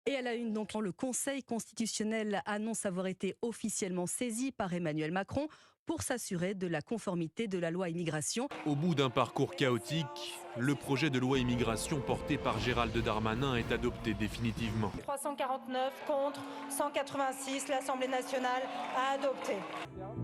Et à la une, donc, le Conseil constitutionnel annonce avoir été officiellement saisi par Emmanuel Macron pour s'assurer de la conformité de la loi immigration. Au bout d'un parcours chaotique, le projet de loi immigration porté par Gérald Darmanin est adopté définitivement. 349 contre 186, l'Assemblée nationale a adopté.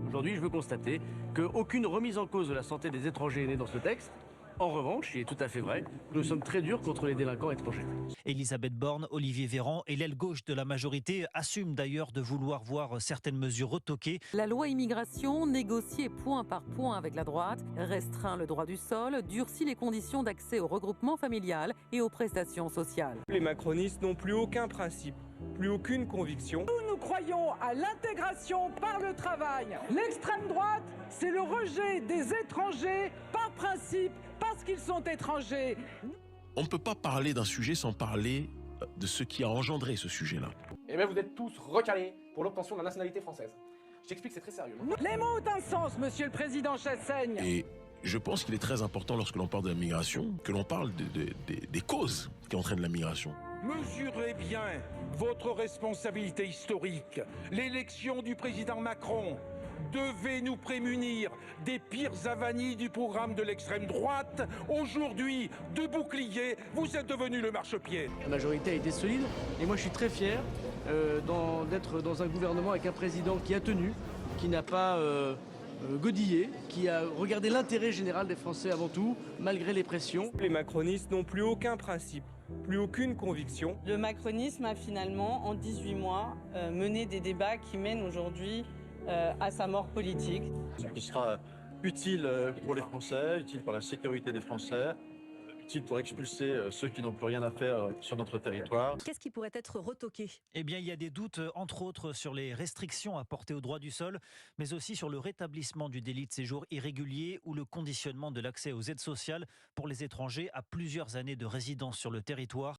Aujourd'hui, je veux constater qu'aucune remise en cause de la santé des étrangers n'est dans ce texte. En revanche, il est tout à fait vrai que nous sommes très durs contre les délinquants étrangers. Elisabeth Borne, Olivier Véran et l'aile gauche de la majorité assument d'ailleurs de vouloir voir certaines mesures retoquées. La loi immigration, négociée point par point avec la droite, restreint le droit du sol, durcit les conditions d'accès au regroupement familial et aux prestations sociales. Les macronistes n'ont plus aucun principe, plus aucune conviction. Nous croyons à l'intégration par le travail. L'extrême droite, c'est le rejet des étrangers par principe, parce qu'ils sont étrangers. On ne peut pas parler d'un sujet sans parler de ce qui a engendré ce sujet-là. Eh bien, vous êtes tous recalés pour l'obtention de la nationalité française. Je t'explique, c'est très sérieux. Les mots ont un sens, monsieur le président Chassaigne. Et je pense qu'il est très important, lorsque l'on parle de la migration, que l'on parle des causes qui entraînent la migration. Mesurez bien votre responsabilité historique. L'élection du président Macron devait nous prémunir des pires avanies du programme de l'extrême droite. Aujourd'hui, de bouclier, vous êtes devenu le marchepied. La majorité a été solide et moi je suis très fier d'être dans un gouvernement avec un président qui a tenu, qui n'a pas godillé, qui a regardé l'intérêt général des Français avant tout, malgré les pressions. Les macronistes n'ont plus aucun principe, plus aucune conviction. Le macronisme a finalement, en 18 mois, mené des débats qui mènent aujourd'hui à sa mort politique. Ce qui sera utile pour les Français, utile pour la sécurité des Français, utile pour expulser ceux qui n'ont plus rien à faire sur notre territoire. Qu'est-ce qui pourrait être retoqué ? Eh bien, il y a des doutes, entre autres, sur les restrictions apportées au droit du sol, mais aussi sur le rétablissement du délit de séjour irrégulier ou le conditionnement de l'accès aux aides sociales pour les étrangers à plusieurs années de résidence sur le territoire.